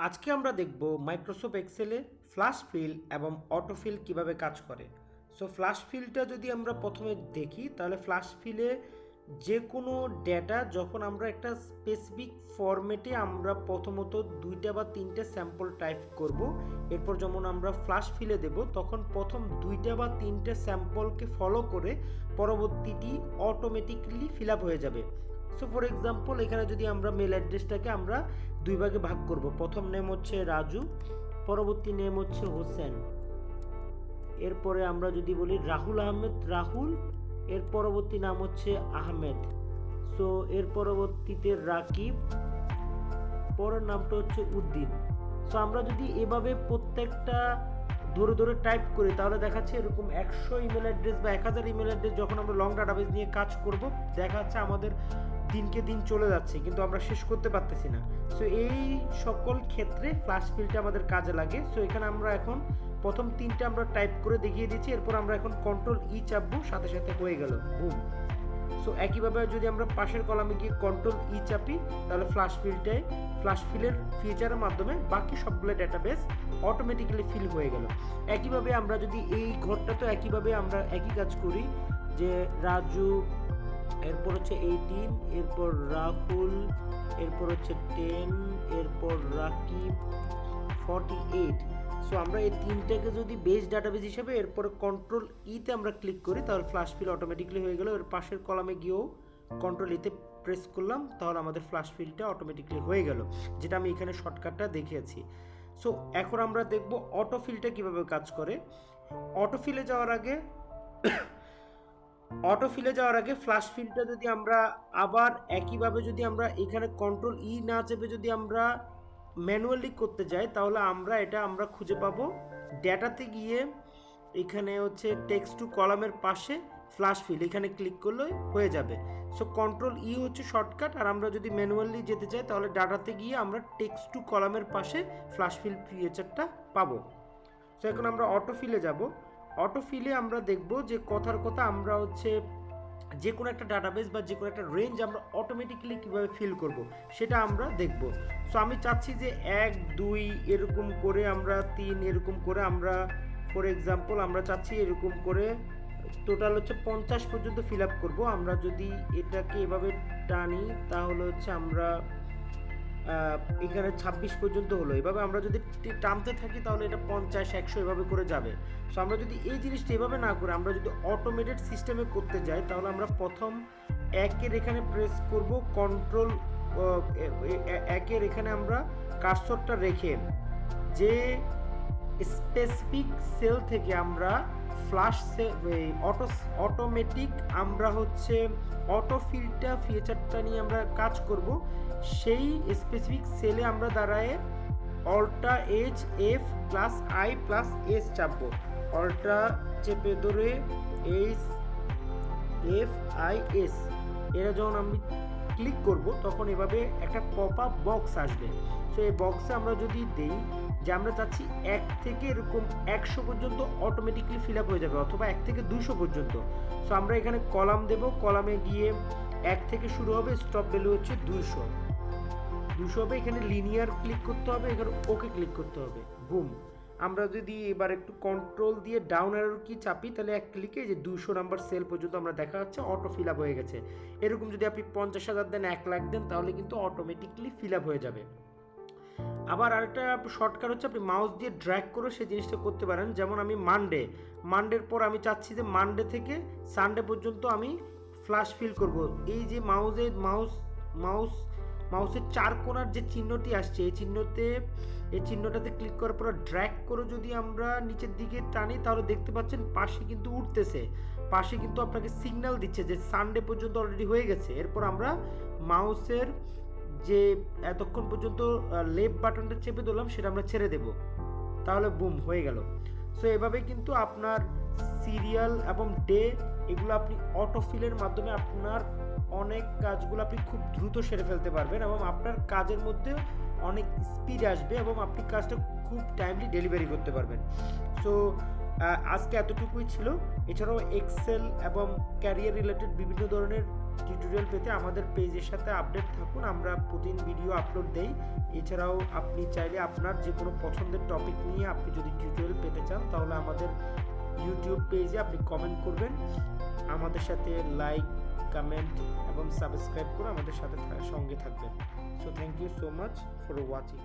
আজকে আমরা দেখব মাইক্রোসফট এক্সেলে ফ্ল্যাশ ফিল এবং অটোফিল কিভাবে কাজ করে। সো ফ্ল্যাশ ফিলটা যদি আমরা প্রথমে দেখি তাহলে ফ্ল্যাশ ফিলে যে কোনো ডেটা যখন আমরা একটা স্পেসিফিক ফরম্যাটে আমরা প্রথমত 2টা বা 3টে স্যাম্পল টাইপ করব, এরপর যেমন আমরা ফ্ল্যাশ ফিলে দেব তখন প্রথম 2টা বা 3টে স্যাম্পলকে ফলো করে পরবর্তীটি অটোমেটিক্যালি ফিল আপ হয়ে যাবে। সো ফর এক্সাম্পল এখানে যদি আমরা মেল অ্যাড্রেসটাকে আমরা দুই ভাগে ভাগ করব, প্রথম নেম হচ্ছে রাজু, পরবর্তী নেম হচ্ছে হোসেন, এরপরে আমরা যদি বলি রাহুল আহমেদ রাহুল, এর পরবর্তী নাম হচ্ছে আহমেদ, সো এর পরবর্তীতে রাকিব, পরের নামটা হচ্ছে উদ্দিন। সো আমরা যদি এভাবে প্রত্যেকটা ধরে ধরে টাইপ করি তাহলে দেখাচ্ছে এরকম 100 ইমেল অ্যাড্রেস বা 1000 ইমেল অ্যাড্রেস যখন আমরা লং ডাটাবেস নিয়ে কাজ করব দেখাচ্ছে আমাদের দিনকে দিন চলে যাচ্ছে কিন্তু আমরা শেষ করতে পারতেছি না। সো এই সকল ক্ষেত্রে ফ্ল্যাশ ফিলটা আমাদের কাজে লাগে। সো এখানে আমরা এখন প্রথম 3টে আমরা টাইপ করে দেখিয়ে দিচ্ছি, এরপর আমরা এখন কন্ট্রোল ই চাপবো, সাথে সাথে হয়ে গেল বুম। সো একইভাবে যদি আমরা পাশের কলামে গিয়ে কন্ট্রোল ই চাপি তাহলে ফ্ল্যাশ ফিলের ফিচারের মাধ্যমে বাকি সবগুলো ডেটাবেস অটোমেটিক্যালি ফিল হয়ে গেল। একইভাবে আমরা যদি এই ঘরটা তো একইভাবে আমরা একই কাজ করি যে রাজু, এরপর হচ্ছে 18, এরপর রাহুল, এরপর হচ্ছে 10, এরপর রাকিব 48। সো আমরা এই তিনটাকে যদি বেস ডাটাবেস হিসেবে এরপরে কন্ট্রোল ইতে আমরা ক্লিক করি তাহলে ফ্ল্যাশ ফিল অটোমেটিক্যালি হয়ে গেল। এর পাশের কলামে গিয়েও কন্ট্রোল ইতে প্রেস করলাম তাহলে আমাদের ফ্ল্যাশ ফিলটা অটোমেটিক্যালি হয়ে গেল, যেটা আমি এখানে শর্টকাটটা দেখিয়েছি। সো এখন আমরা দেখব অটোফিলটা কিভাবে কাজ করে। অটোফিলে যাওয়ার আগে ফ্ল্যাশ ফিলটা যদি আমরা আবার একইভাবে যদি আমরা এখানে কন্ট্রোল ই না চেপে যদি আমরা ম্যানুয়ালি করতে যাই তাহলে আমরা খুঁজে পাবো ডেটাতে গিয়ে এখানে হচ্ছে টেক্সট টু কলামের পাশে ফ্ল্যাশ ফিল, এখানে ক্লিক করলে হয়ে যাবে। সো কন্ট্রোল ই হচ্ছে শর্টকাট, আর আমরা যদি ম্যানুয়ালি যেতে চাই তাহলে ডাটাতে গিয়ে আমরা টেক্সট টু কলামের পাশে ফ্ল্যাশ ফিল ফিচারটা পাবো। সো এখন আমরা অটোফিলে যাব। অটোফিলে আমরা দেখব যে কথার কথা আমরা হচ্ছে যে কোনো একটা ডাটাবেস বা যে কোনো একটা রেঞ্জ আমরা অটোমেটিক্যালি কীভাবে ফিল করব সেটা আমরা দেখব। সো আমি চাচ্ছি যে 1 2 এরকম করে আমরা 3 এরকম করে আমরা ফর এক্সাম্পল আমরা চাচ্ছি এরকম করে টোটাল হচ্ছে 50 পর্যন্ত ফিল আপ করবো। আমরা যদি এটাকে এভাবে টানি তাহলে হচ্ছে আমরা এখানে 26 পর্যন্ত হলো। এভাবে আমরা যদি টানতে থাকি তাহলে এটা 50 100 এভাবে করে যাবে। সো আমরা যদি এই জিনিসটা এভাবে না করে আমরা যদি অটোমেটেড সিস্টেমে করতে যাই তাহলে আমরা প্রথম একের এখানে প্রেস করব, কন্ট্রোল একের এখানে আমরা কার্সরটা রেখে যে স্পেসিফিক সেল থেকে আমরা অটোমেটিক আমরা হচ্ছে অটোফিলটা ফিচারটা নিয়ে আমরা কাজ করব, সেই স্পেসিফিক সেলে আমরা দাঁড়ায় alt H F plus I plus S চাপবো। অল্টা চেপে ধরে এইচ এফ আই এস এরা যখন আমি ক্লিক করব তখন এভাবে একটা পপ আপ বক্স আসবে। সো এই বক্সে আমরা যদি দেই যে আমরা চাচ্ছি 1 থেকে এরকম 100 পর্যন্ত অটোমেটিকলি ফিল আপ হয়ে যাবে অথবা 1 থেকে 200 পর্যন্ত। সো আমরা এখানে কলাম দেব, কলামে গিয়ে 1 থেকে শুরু হবে, স্টপ ভ্যালু হচ্ছে 200 হবে। এখানে লিনিয়ার ক্লিক করতে হবে, এখানে ওকে ক্লিক করতে হবে, বুম। আমরা যদি এবার একটু কন্ট্রোল দিয়ে ডাউন অ্যারো কি চাপি তাহলে এক ক্লিকে যে 200 নাম্বার সেল পর্যন্ত আমরা দেখা যাচ্ছে অটো ফিল আপ হয়ে গেছে। এরকম যদি আপনি 50,000 দেন 1 লাখ দেন তাহলে কিন্তু অটোমেটিকলি ফিল আপ হয়ে যাবে। আবার আরেকটা শর্টকাট হচ্ছে আপনি মাউস দিয়ে ড্র্যাগ করে সেই জিনিসটা করতে পারেন। যেমন আমি মানডের পর আমি চাচ্ছি যে মানডে থেকে সানডে পর্যন্ত আমি ফ্ল্যাশ ফিল করব। এই যে মাউসের 4 কোণার যে চিহ্নটি আসছে এই চিহ্নটাতে ক্লিক করার পর ড্র্যাগ করে যদি আমরা নিচের দিকে টানি তাহলে দেখতে পাচ্ছেন পাশে কিন্তু উঠতেছে, পাশে কিন্তু আপনাকে সিগন্যাল দিচ্ছে যে সানডে পর্যন্ত অলরেডি হয়ে গেছে। এরপর আমরা মাউসের যে এতক্ষণ পর্যন্ত লেফট বাটনটা চেপে দিলাম সেটা আমরা ছেড়ে দেব, তাহলে বুম হয়ে গেল। সো এভাবে কিন্তু আপনার সিরিয়াল এবং ডে এগুলো আপনি অটোফিলের মাধ্যমে আপনার অনেক কাজগুলো আপনি খুব দ্রুত সেরে ফেলতে পারবেন এবং আপনার কাজের মধ্যে অনেক স্পিড আসবে এবং আপনি কাজটা খুব টাইমলি ডেলিভারি করতে পারবেন। সো আজকে এতটুকুই ছিল। এছাড়াও এক্সেল এবং ক্যারিয়ার রিলেটেড বিভিন্ন ধরনের টিউটোরিয়াল পেতে আমাদের পেজের সাথে আপডেট থাকুন। আমরা প্রতিদিন ভিডিও আপলোড দেই। এছাড়াও আপনি চাইলে আপনার যে কোনো পছন্দের টপিক নিয়ে আপনি যদি টিউটোরিয়াল পেতে চান তাহলে আমাদের ইউটিউব পেজে আপনি কমেন্ট করবেন, আমাদের সাথে লাইক, কমেন্ট এবং সাবস্ক্রাইব করে আমাদের সাথে সঙ্গে থাকবেন। So thank you so much for watching.